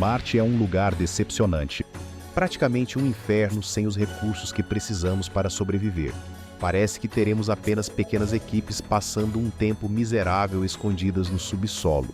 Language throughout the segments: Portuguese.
Marte é um lugar decepcionante. Praticamente um inferno sem os recursos que precisamos para sobreviver. Parece que teremos apenas pequenas equipes passando um tempo miserável escondidas no subsolo.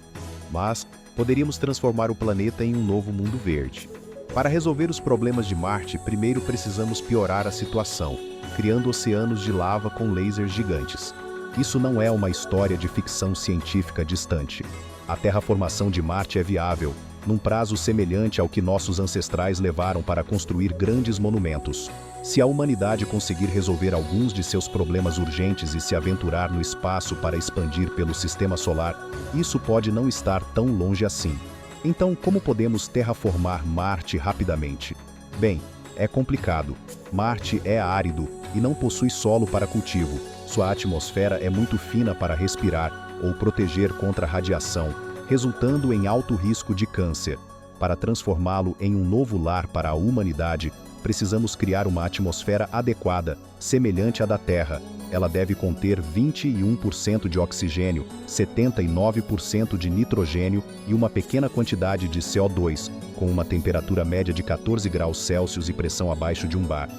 Mas poderíamos transformar o planeta em um novo mundo verde. Para resolver os problemas de Marte, primeiro precisamos piorar a situação, criando oceanos de lava com lasers gigantes. Isso não é uma história de ficção científica distante. A terraformação de Marte é viável, num prazo semelhante ao que nossos ancestrais levaram para construir grandes monumentos. Se a humanidade conseguir resolver alguns de seus problemas urgentes e se aventurar no espaço para expandir pelo sistema solar, isso pode não estar tão longe assim. Então, como podemos terraformar Marte rapidamente? Bem, é complicado. Marte é árido e não possui solo para cultivo. Sua atmosfera é muito fina para respirar ou proteger contra a radiação, resultando em alto risco de câncer. Para transformá-lo em um novo lar para a humanidade, precisamos criar uma atmosfera adequada, semelhante à da Terra. Ela deve conter 21% de oxigênio, 79% de nitrogênio e uma pequena quantidade de CO2, com uma temperatura média de 14 graus Celsius e pressão abaixo de um bar.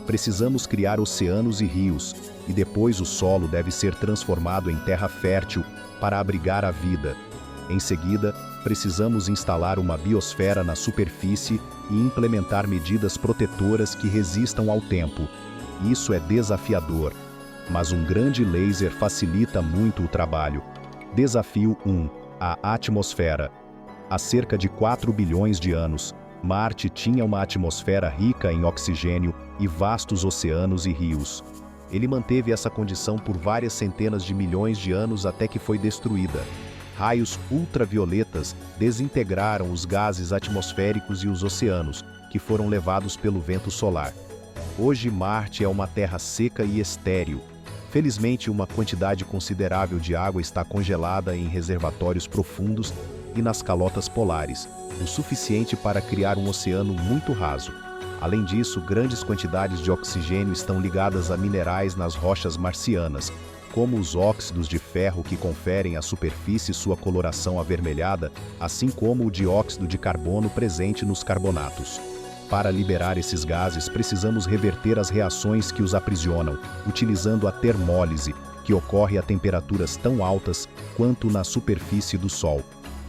Precisamos criar oceanos e rios, e depois o solo deve ser transformado em terra fértil para abrigar a vida. Em seguida, precisamos instalar uma biosfera na superfície e implementar medidas protetoras que resistam ao tempo. Isso é desafiador, mas um grande laser facilita muito o trabalho. Desafio 1. A atmosfera. Há cerca de 4 bilhões de anos, Marte tinha uma atmosfera rica em oxigênio e vastos oceanos e rios. Ele manteve essa condição por várias centenas de milhões de anos até que foi destruída. Raios ultravioletas desintegraram os gases atmosféricos e os oceanos, que foram levados pelo vento solar. Hoje Marte é uma terra seca e estéril. Felizmente, uma quantidade considerável de água está congelada em reservatórios profundos e nas calotas polares, o suficiente para criar um oceano muito raso. Além disso, grandes quantidades de oxigênio estão ligadas a minerais nas rochas marcianas, como os óxidos de ferro que conferem à superfície sua coloração avermelhada, assim como o dióxido de carbono presente nos carbonatos. Para liberar esses gases, precisamos reverter as reações que os aprisionam, utilizando a termólise, que ocorre a temperaturas tão altas quanto na superfície do Sol.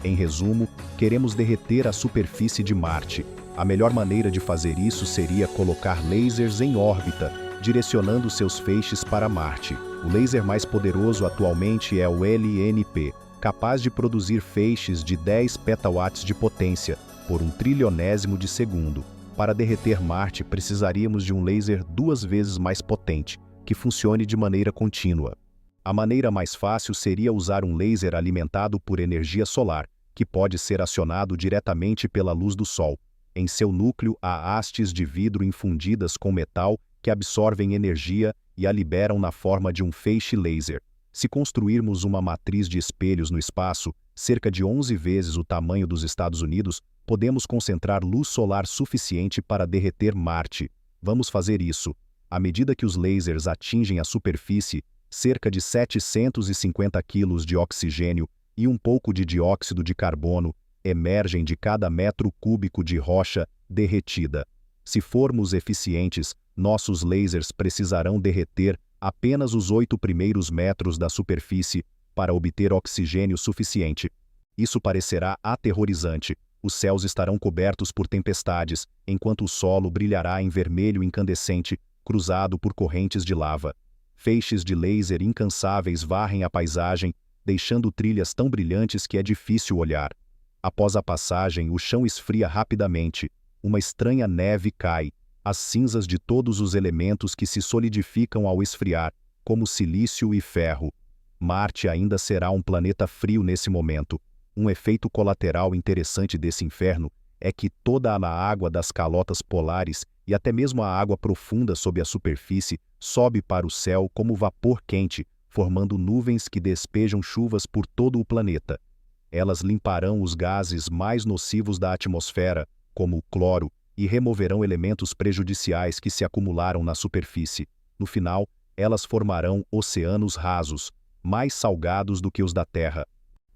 Em resumo, queremos derreter a superfície de Marte. A melhor maneira de fazer isso seria colocar lasers em órbita, direcionando seus feixes para Marte. O laser mais poderoso atualmente é o LNP, capaz de produzir feixes de 10 petawatts de potência por 1 trilionésimo de segundo. Para derreter Marte, precisaríamos de um laser 2 vezes mais potente, que funcione de maneira contínua. A maneira mais fácil seria usar um laser alimentado por energia solar, que pode ser acionado diretamente pela luz do Sol. Em seu núcleo há hastes de vidro infundidas com metal que absorvem energia e a liberam na forma de um feixe laser. Se construirmos uma matriz de espelhos no espaço, cerca de 11 vezes o tamanho dos Estados Unidos, podemos concentrar luz solar suficiente para derreter Marte. Vamos fazer isso. À medida que os lasers atingem a superfície, cerca de 750 quilos de oxigênio e um pouco de dióxido de carbono emergem de cada metro cúbico de rocha derretida. Se formos eficientes, nossos lasers precisarão derreter apenas os 8 primeiros metros da superfície para obter oxigênio suficiente. Isso parecerá aterrorizante. Os céus estarão cobertos por tempestades, enquanto o solo brilhará em vermelho incandescente, cruzado por correntes de lava. Feixes de laser incansáveis varrem a paisagem, deixando trilhas tão brilhantes que é difícil olhar. Após a passagem, o chão esfria rapidamente. Uma estranha neve cai. As cinzas de todos os elementos que se solidificam ao esfriar, como silício e ferro. Marte ainda será um planeta frio nesse momento. Um efeito colateral interessante desse inferno é que toda a água das calotas polares e até mesmo a água profunda sob a superfície sobe para o céu como vapor quente, formando nuvens que despejam chuvas por todo o planeta. Elas limparão os gases mais nocivos da atmosfera, como o cloro, e removerão elementos prejudiciais que se acumularam na superfície. No final, elas formarão oceanos rasos, mais salgados do que os da Terra.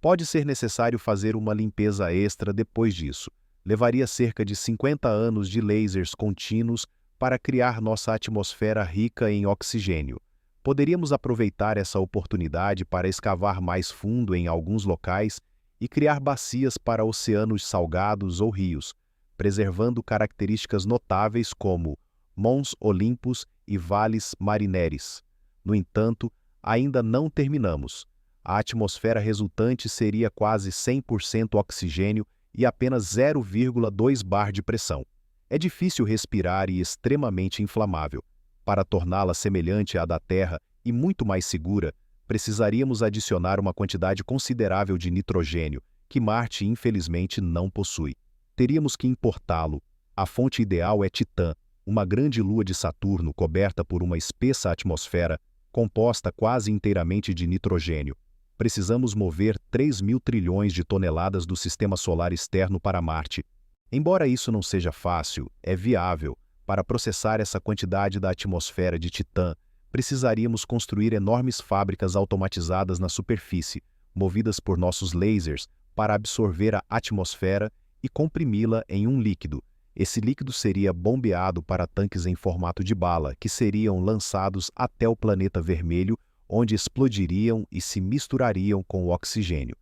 Pode ser necessário fazer uma limpeza extra depois disso, Levaria cerca de 50 anos de lasers contínuos para criar nossa atmosfera rica em oxigênio. Poderíamos aproveitar essa oportunidade para escavar mais fundo em alguns locais e criar bacias para oceanos salgados ou rios, preservando características notáveis como Mons Olympus e Valles Marineris. No entanto, ainda não terminamos. A atmosfera resultante seria quase 100% oxigênio e apenas 0,2 bar de pressão. É difícil respirar e extremamente inflamável. Para torná-la semelhante à da Terra e muito mais segura, precisaríamos adicionar uma quantidade considerável de nitrogênio, que Marte infelizmente não possui. Teríamos que importá-lo. A fonte ideal é Titã, uma grande lua de Saturno coberta por uma espessa atmosfera, composta quase inteiramente de nitrogênio. Precisamos mover 3.000 trilhões de toneladas do sistema solar externo para Marte. Embora isso não seja fácil, é viável. Para processar essa quantidade da atmosfera de Titã, precisaríamos construir enormes fábricas automatizadas na superfície, movidas por nossos lasers, para absorver a atmosfera e comprimi-la em um líquido. Esse líquido seria bombeado para tanques em formato de bala, que seriam lançados até o planeta vermelho, onde explodiriam e se misturariam com o oxigênio.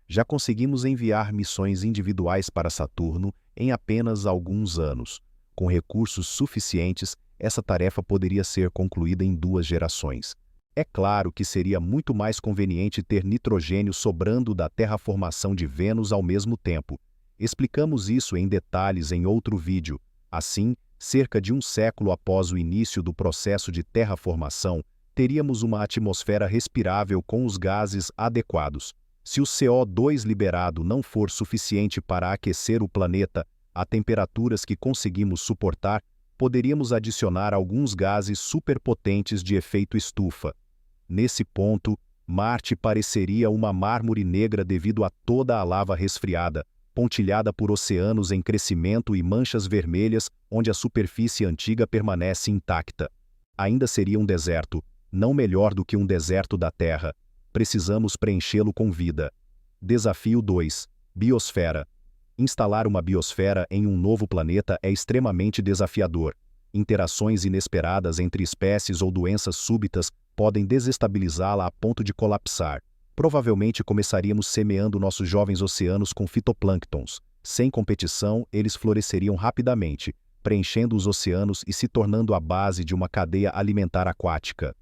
Já conseguimos enviar missões individuais para Saturno em apenas alguns anos. Com recursos suficientes, essa tarefa poderia ser concluída em 2 gerações. É claro que seria muito mais conveniente ter nitrogênio sobrando da terraformação de Vênus ao mesmo tempo. Explicamos isso em detalhes em outro vídeo. Assim, cerca de um século após o início do processo de terraformação, teríamos uma atmosfera respirável com os gases adequados. Se o CO2 liberado não for suficiente para aquecer o planeta a temperaturas que conseguimos suportar, poderíamos adicionar alguns gases superpotentes de efeito estufa. Nesse ponto, Marte pareceria uma mármore negra devido a toda a lava resfriada, pontilhada por oceanos em crescimento e manchas vermelhas onde a superfície antiga permanece intacta. Ainda seria um deserto, não melhor do que um deserto da Terra. Precisamos preenchê-lo com vida. Desafio 2. Biosfera. Instalar uma biosfera em um novo planeta é extremamente desafiador. Interações inesperadas entre espécies ou doenças súbitas podem desestabilizá-la a ponto de colapsar. Provavelmente começaríamos semeando nossos jovens oceanos com fitoplânctons. Sem competição, eles floresceriam rapidamente, preenchendo os oceanos e se tornando a base de uma cadeia alimentar aquática.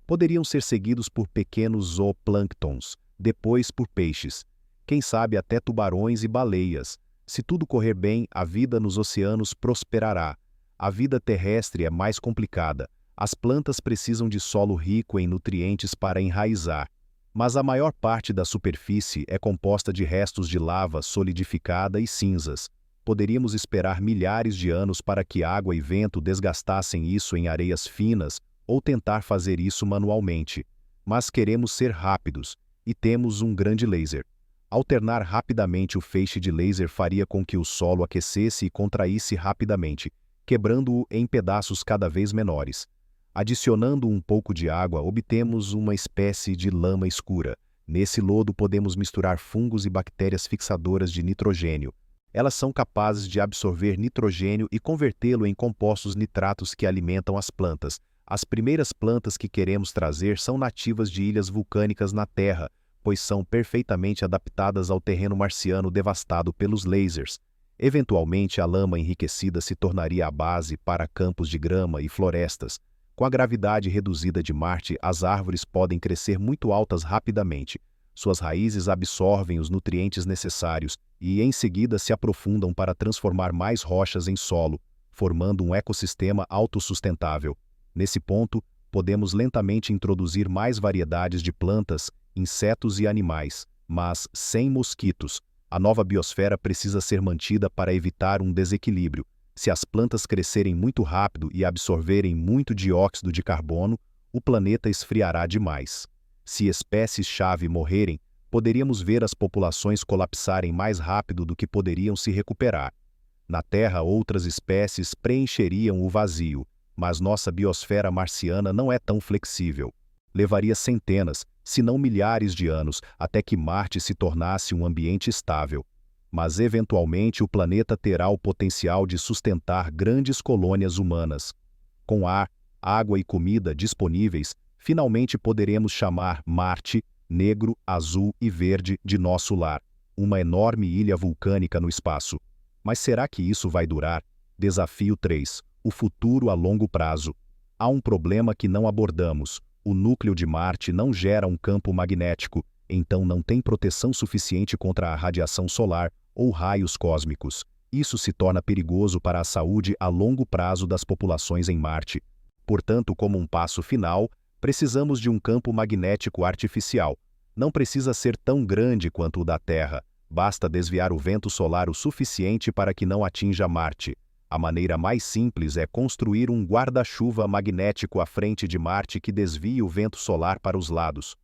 Poderiam ser seguidos por pequenos zooplânctons, depois por peixes, quem sabe até tubarões e baleias. Se tudo correr bem, a vida nos oceanos prosperará. A vida terrestre é mais complicada. As plantas precisam de solo rico em nutrientes para enraizar. Mas a maior parte da superfície é composta de restos de lava solidificada e cinzas. Poderíamos esperar milhares de anos para que água e vento desgastassem isso em areias finas ou tentar fazer isso manualmente. Mas queremos ser rápidos, e temos um grande laser. Alternar rapidamente o feixe de laser faria com que o solo aquecesse e contraísse rapidamente, quebrando-o em pedaços cada vez menores. Adicionando um pouco de água, obtemos uma espécie de lama escura. Nesse lodo podemos misturar fungos e bactérias fixadoras de nitrogênio. Elas são capazes de absorver nitrogênio e convertê-lo em compostos nitratos que alimentam as plantas. As primeiras plantas que queremos trazer são nativas de ilhas vulcânicas na Terra, pois são perfeitamente adaptadas ao terreno marciano devastado pelos lasers. Eventualmente, a lama enriquecida se tornaria a base para campos de grama e florestas. Com a gravidade reduzida de Marte, as árvores podem crescer muito altas rapidamente. Suas raízes absorvem os nutrientes necessários e, em seguida, se aprofundam para transformar mais rochas em solo, formando um ecossistema autossustentável. Nesse ponto, podemos lentamente introduzir mais variedades de plantas, insetos e animais, mas sem mosquitos. A nova biosfera precisa ser mantida para evitar um desequilíbrio. Se as plantas crescerem muito rápido e absorverem muito dióxido de carbono, o planeta esfriará demais. Se espécies-chave morrerem, poderíamos ver as populações colapsarem mais rápido do que poderiam se recuperar. Na Terra, outras espécies preencheriam o vazio, mas nossa biosfera marciana não é tão flexível. Levaria centenas, se não milhares de anos, até que Marte se tornasse um ambiente estável. mas eventualmente o planeta terá o potencial de sustentar grandes colônias humanas. Com ar, água e comida disponíveis, finalmente poderemos chamar Marte, negro, azul e verde, de nosso lar, uma enorme ilha vulcânica no espaço. Mas será que isso vai durar? Desafio 3. O futuro a longo prazo. Há um problema que não abordamos. O núcleo de Marte não gera um campo magnético, então não tem proteção suficiente contra a radiação solar ou raios cósmicos. Isso se torna perigoso para a saúde a longo prazo das populações em Marte. Portanto, como um passo final, precisamos de um campo magnético artificial. Não precisa ser tão grande quanto o da Terra. Basta desviar o vento solar o suficiente para que não atinja Marte. A maneira mais simples é construir um guarda-chuva magnético à frente de Marte que desvie o vento solar para os lados.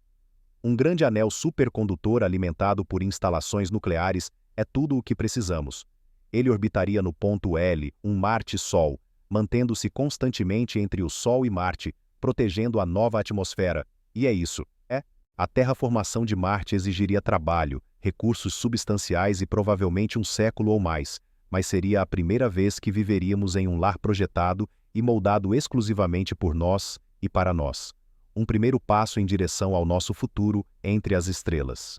Um grande anel supercondutor alimentado por instalações nucleares é tudo o que precisamos. Ele orbitaria no ponto L, um Marte-Sol, mantendo-se constantemente entre o Sol e Marte, protegendo a nova atmosfera. E é isso. A terraformação de Marte exigiria trabalho, recursos substanciais e provavelmente um século ou mais, mas seria a primeira vez que viveríamos em um lar projetado e moldado exclusivamente por nós e para nós. Um primeiro passo em direção ao nosso futuro entre as estrelas.